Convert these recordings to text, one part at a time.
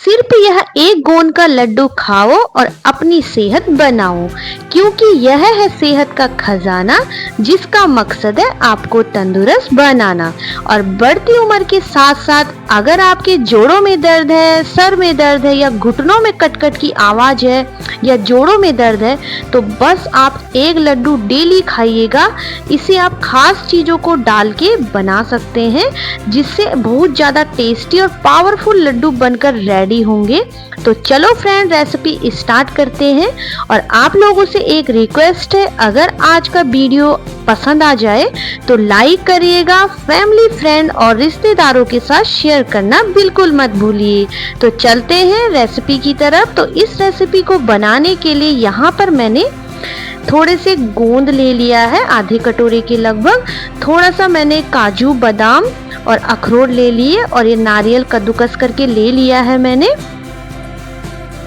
सिर्फ यह एक गोंद का लड्डू खाओ और अपनी सेहत बनाओ, क्योंकि यह है सेहत का खजाना जिसका मकसद है आपको तंदुरुस्त बनाना। और बढ़ती उम्र के साथ साथ अगर आपके जोड़ों में दर्द है, सर में दर्द है या घुटनों में कटकट की आवाज है या जोड़ों में दर्द है, तो बस आप एक लड्डू डेली खाइएगा। इसे आप खास चीजों को डाल के बना सकते हैं, जिससे बहुत ज्यादा टेस्टी और पावरफुल लड्डू बनकर रेडी होंगे। तो चलो फ्रेंड, रेसिपी स्टार्ट करते हैं। और आप लोगों से एक रिक्वेस्ट है, अगर आज का वीडियो पसंद आ जाए तो लाइक करिएगा, फैमिली फ्रेंड और रिश्तेदारों के साथ शेयर करना बिल्कुल मत भूलिए। तो चलते हैं रेसिपी की तरफ। तो इस रेसिपी को बनाने के लिए यहाँ पर मैंने थोड़े से गोंद ले लिया है, आधे कटोरे के लगभग। थोड़ा सा मैंने काजू, बादाम और अखरोट ले लिए और ये नारियल कद्दूकस करके ले लिया है मैंने।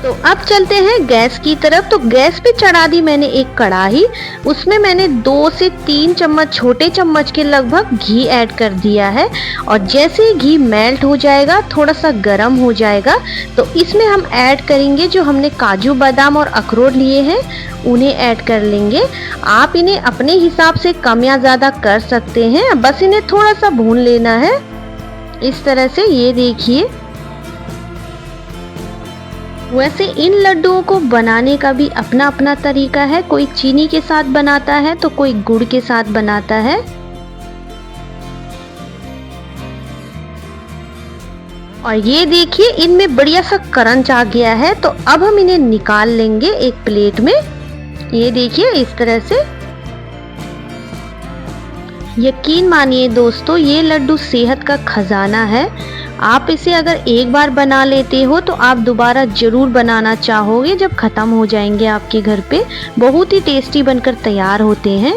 तो अब चलते हैं गैस की तरफ। तो गैस पे चढ़ा दी मैंने एक कढ़ाई, उसमें मैंने 2 से 3 चम्मच, छोटे चम्मच के लगभग घी ऐड कर दिया है। और जैसे ही घी मेल्ट हो जाएगा, थोड़ा सा गर्म हो जाएगा, तो इसमें हम ऐड करेंगे जो हमने काजू, बादाम और अखरोट लिए हैं, उन्हें ऐड कर लेंगे। आप इन्हें अपने हिसाब से कम या ज़्यादा कर सकते हैं, बस इन्हें थोड़ा सा भून लेना है इस तरह से। ये देखिए, वैसे इन लड्डुओं को बनाने का भी अपना अपना तरीका है। कोई चीनी के साथ बनाता है तो कोई गुड़ के साथ बनाता है। और ये देखिए, इनमें बढ़िया सा करंच आ गया है। तो अब हम इन्हें निकाल लेंगे एक प्लेट में। ये देखिए इस तरह से। यकीन मानिए दोस्तों, ये लड्डू सेहत का खजाना है। आप इसे अगर एक बार बना लेते हो तो आप दोबारा जरूर बनाना चाहोगे जब खत्म हो जाएंगे आपके घर पे। बहुत ही टेस्टी बनकर तैयार होते हैं।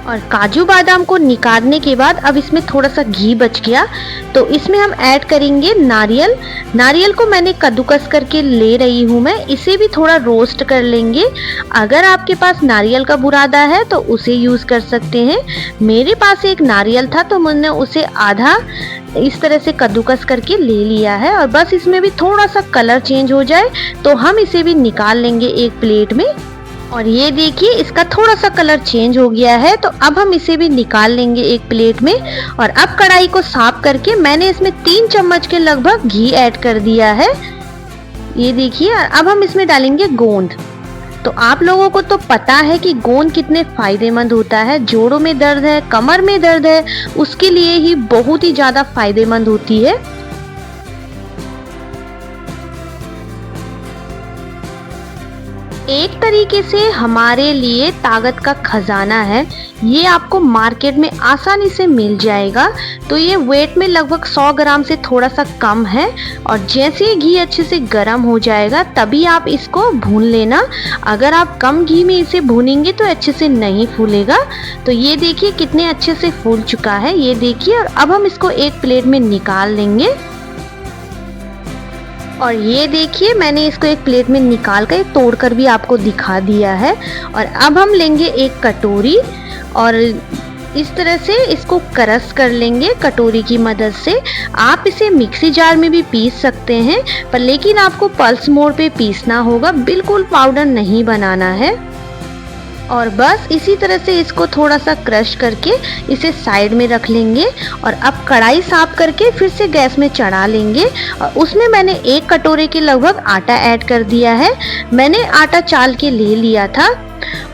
और काजू बादाम को निकालने के बाद अब इसमें थोड़ा सा घी बच गया, तो इसमें हम ऐड करेंगे नारियल। नारियल को मैंने कद्दूकस करके ले रही हूँ मैं, इसे भी थोड़ा रोस्ट कर लेंगे। अगर आपके पास नारियल का बुरादा है तो उसे यूज़ कर सकते हैं। मेरे पास एक नारियल था तो मैंने उसे आधा इस तरह से कद्दूकस करके ले लिया है। और बस इसमें भी थोड़ा सा कलर चेंज हो जाए तो हम इसे भी निकाल लेंगे एक प्लेट में। और ये देखिए, इसका थोड़ा सा कलर चेंज हो गया है, तो अब हम इसे भी निकाल लेंगे एक प्लेट में। और अब कढ़ाई को साफ करके मैंने इसमें 3 चम्मच के लगभग घी ऐड कर दिया है। ये देखिए, अब हम इसमें डालेंगे गोंद। तो आप लोगों को तो पता है कि गोंद कितने फायदेमंद होता है। जोड़ों में दर्द है, कमर में दर्द है, उसके लिए ही बहुत ही ज्यादा फायदेमंद होती है। एक तरीके से हमारे लिए ताकत का खजाना है। ये आपको मार्केट में आसानी से मिल जाएगा। तो ये वेट में लगभग 100 ग्राम से थोड़ा सा कम है। और जैसे ही घी अच्छे से गर्म हो जाएगा तभी आप इसको भून लेना। अगर आप कम घी में इसे भूनेंगे तो अच्छे से नहीं फूलेगा। तो ये देखिए कितने अच्छे से फूल चुका है, ये देखिए। और अब हम इसको एक प्लेट में निकाल लेंगे। और ये देखिए, मैंने इसको एक प्लेट में निकाल कर तोड़ कर भी आपको दिखा दिया है। और अब हम लेंगे एक कटोरी और इस तरह से इसको क्रश कर लेंगे कटोरी की मदद से। आप इसे मिक्सी जार में भी पीस सकते हैं, पर लेकिन आपको पल्स मोड पे पीसना होगा, बिल्कुल पाउडर नहीं बनाना है। और बस इसी तरह से इसको थोड़ा सा क्रश करके इसे साइड में रख लेंगे। और अब कढ़ाई साफ करके फिर से गैस में चढ़ा लेंगे। और उसमें मैंने 1 कटोरे के लगभग आटा ऐड कर दिया है। मैंने आटा चाल के ले लिया था।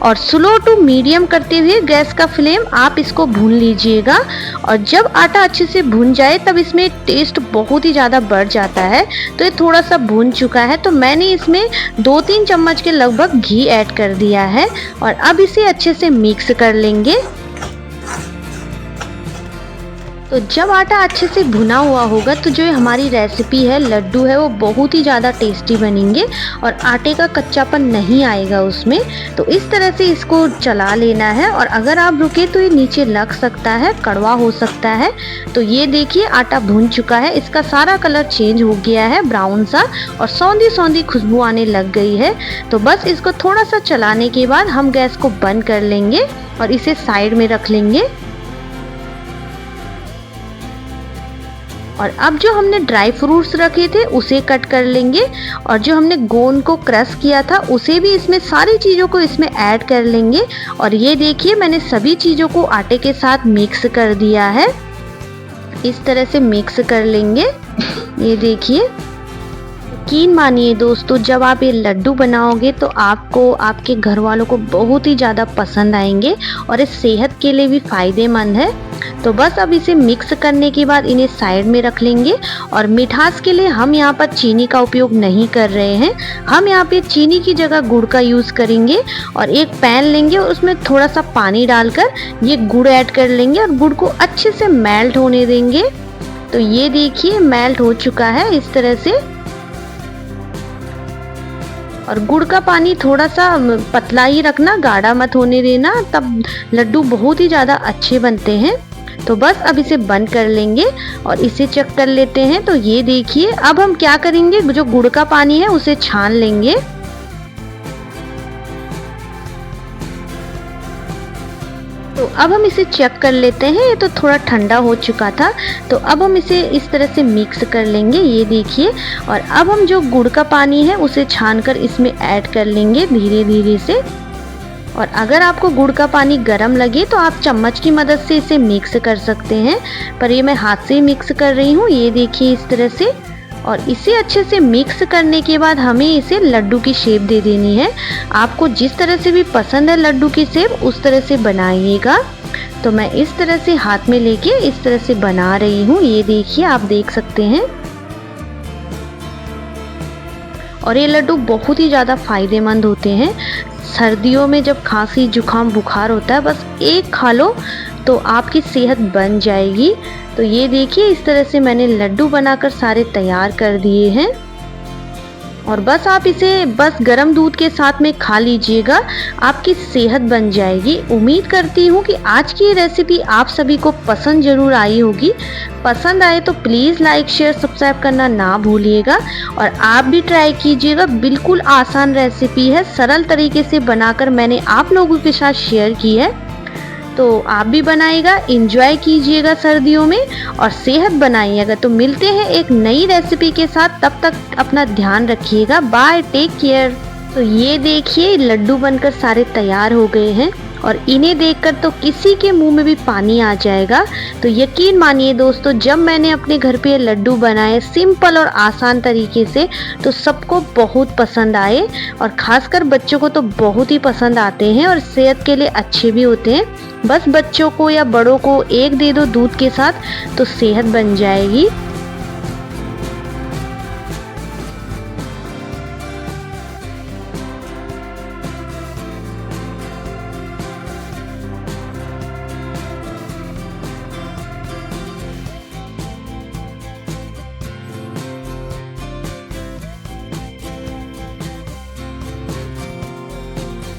और स्लो टू मीडियम करते हुए गैस का फ्लेम आप इसको भून लीजिएगा। और जब आटा अच्छे से भून जाए तब इसमें टेस्ट बहुत ही ज़्यादा बढ़ जाता है। तो ये थोड़ा सा भून चुका है, तो मैंने इसमें 2-3 चम्मच के लगभग घी ऐड कर दिया है। और अब इसे अच्छे से मिक्स कर लेंगे। तो जब आटा अच्छे से भुना हुआ होगा तो जो हमारी रेसिपी है, लड्डू है, वो बहुत ही ज़्यादा टेस्टी बनेंगे और आटे का कच्चापन नहीं आएगा उसमें। तो इस तरह से इसको चला लेना है। और अगर आप रुके तो ये नीचे लग सकता है, कड़वा हो सकता है। तो ये देखिए आटा भुन चुका है, इसका सारा कलर चेंज हो गया है, ब्राउन सा, और सौंधी सौंधी खुशबू आने लग गई है। तो बस इसको थोड़ा सा चलाने के बाद हम गैस को बंद कर लेंगे और इसे साइड में रख लेंगे। और अब जो हमने ड्राई फ्रूट्स रखे थे उसे कट कर लेंगे और जो हमने गोंद को क्रश किया था उसे भी इसमें सारी चीज़ों को इसमें ऐड कर लेंगे। और ये देखिए मैंने सभी चीज़ों को आटे के साथ मिक्स कर दिया है। इस तरह से मिक्स कर लेंगे। ये देखिए, यकीन मानिए दोस्तों, जब आप ये लड्डू बनाओगे तो आपको आपके घर वालों को बहुत ही ज़्यादा पसंद आएंगे और ये सेहत के लिए भी फ़ायदेमंद है। तो बस अब इसे मिक्स करने के बाद इन्हें साइड में रख लेंगे। और मिठास के लिए हम यहाँ पर चीनी का उपयोग नहीं कर रहे हैं, हम यहाँ पे चीनी की जगह गुड़ का यूज़ करेंगे। और एक पैन लेंगे और उसमें थोड़ा सा पानी डालकर ये गुड़ ऐड कर लेंगे और गुड़ को अच्छे से मेल्ट होने देंगे। तो ये देखिए मेल्ट हो चुका है इस तरह से। और गुड़ का पानी थोड़ा सा पतला ही रखना, गाढ़ा मत होने देना, तब लड्डू बहुत ही ज़्यादा अच्छे बनते हैं। तो बस अब इसे बंद कर लेंगे और इसे चेक कर लेते हैं। तो ये देखिए, अब हम क्या करेंगे, जो गुड़ का पानी है उसे छान लेंगे। तो अब हम इसे चेक कर लेते हैं। ये तो थोड़ा ठंडा हो चुका था। तो अब हम इसे इस तरह से मिक्स कर लेंगे, ये देखिए। और अब हम जो गुड़ का पानी है उसे छानकर इसमें ऐड कर लेंगे धीरे धीरे से। और अगर आपको गुड़ का पानी गर्म लगे तो आप चम्मच की मदद से इसे मिक्स कर सकते हैं, पर ये मैं हाथ से ही मिक्स कर रही हूँ। ये देखिए इस तरह से। और इसे अच्छे से मिक्स करने के बाद हमें इसे लड्डू की शेप दे देनी है। आपको जिस तरह से भी पसंद है लड्डू की शेप उस तरह से बनाइएगा। तो मैं इस तरह से हाथ में लेके इस तरह से बना रही हूँ। ये देखिए, आप देख सकते हैं। और ये लड्डू बहुत ही ज़्यादा फायदेमंद होते हैं। सर्दियों में जब खांसी जुकाम बुखार होता है, बस एक खा लो तो आपकी सेहत बन जाएगी। तो ये देखिए, इस तरह से मैंने लड्डू बनाकर सारे तैयार कर दिए हैं। और बस आप इसे बस गर्म दूध के साथ में खा लीजिएगा, आपकी सेहत बन जाएगी। उम्मीद करती हूँ कि आज की ये रेसिपी आप सभी को पसंद जरूर आई होगी। पसंद आए तो प्लीज़ लाइक शेयर सब्सक्राइब करना ना भूलिएगा और आप भी ट्राई कीजिएगा। बिल्कुल आसान रेसिपी है, सरल तरीके से बनाकर मैंने आप लोगों के साथ शेयर की है। तो आप भी बनाइएगा, एंजॉय कीजिएगा सर्दियों में और सेहत बनाइएगा। तो मिलते हैं एक नई रेसिपी के साथ, तब तक अपना ध्यान रखिएगा। Bye, take care. तो ये देखिए, लड्डू बनकर सारे तैयार हो गए हैं और इन्हें देखकर तो किसी के मुंह में भी पानी आ जाएगा। तो यकीन मानिए दोस्तों, जब मैंने अपने घर पे लड्डू बनाए सिंपल और आसान तरीके से, तो सबको बहुत पसंद आए और खासकर बच्चों को तो बहुत ही पसंद आते हैं और सेहत के लिए अच्छे भी होते हैं। बस बच्चों को या बड़ों को एक दे दो दूध के साथ तो सेहत बन जाएगी।